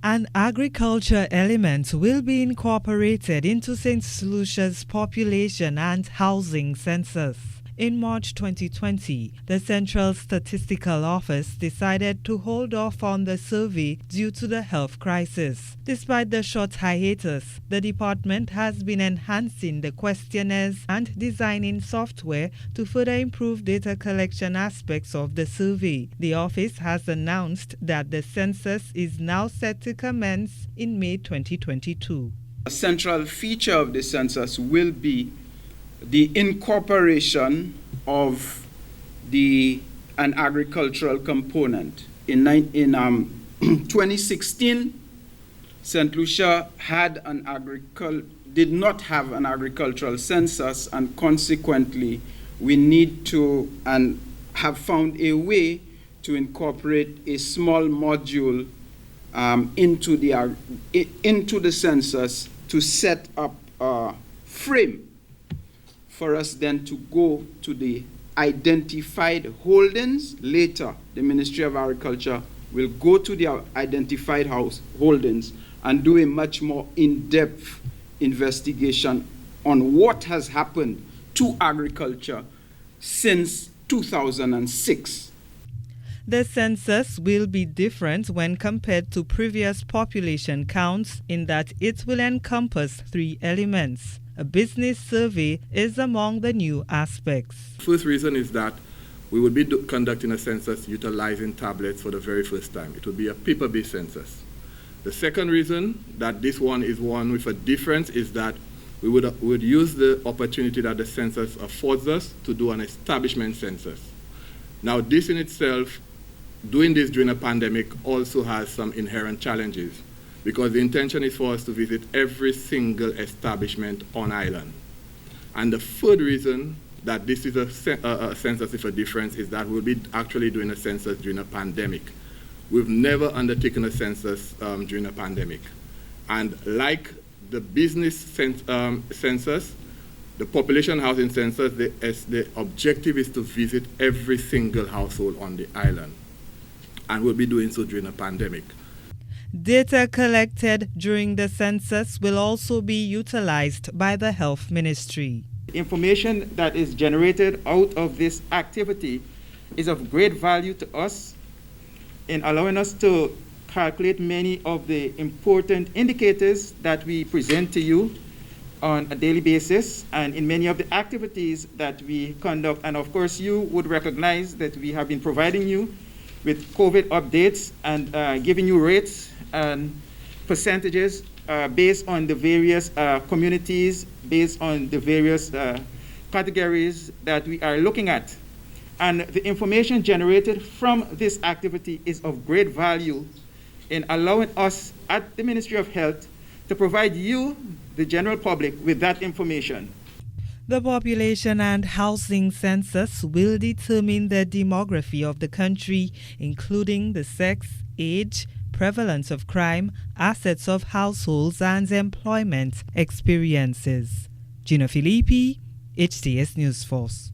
An agriculture element will be incorporated into Saint Lucia's population and housing census. In March 2020, the Central Statistical Office decided to hold off on the survey due to the health crisis. Despite the short hiatus, the department has been enhancing the questionnaires and designing software to further improve data collection aspects of the survey. The office has announced that the census is now set to commence in May 2022. A central feature of the census will be the incorporation of an agricultural component. In 2016, Saint Lucia did not have an agricultural census, and consequently, we need to and have found a way to incorporate a small module into the census to set up a frame for us then to go to the identified holdings. Later, the Ministry of Agriculture will go to the identified holdings and do a much more in-depth investigation on what has happened to agriculture since 2006. The census will be different when compared to previous population counts in that it will encompass 3 elements. A business survey is among the new aspects. First reason is that we will be conducting a census utilizing tablets for the very first time. It will be a paper-based census. The second reason that this one is one with a difference is that we would use the opportunity that the census affords us to do an establishment census. Now, this in itself, doing this during a pandemic also has some inherent challenges, because the intention is for us to visit every single establishment on island. And the third reason that this is a census with a difference is that we'll be actually doing a census during a pandemic. We've never undertaken a census during a pandemic. And like the business census, the population housing census, the objective is to visit every single household on the island. And we'll be doing so during a pandemic. Data collected during the census will also be utilized by the Health Ministry. Information that is generated out of this activity is of great value to us in allowing us to calculate many of the important indicators that we present to you on a daily basis and in many of the activities that we conduct. And of course, you would recognize that we have been providing you with COVID updates and giving you rates and percentages based on the various communities, based on the various categories that we are looking at. And the information generated from this activity is of great value in allowing us at the Ministry of Health to provide you, the general public, with that information. The population and housing census will determine the demography of the country, including the sex, age, prevalence of crime, assets of households, and employment experiences. Gina Filippi, HTS News Force.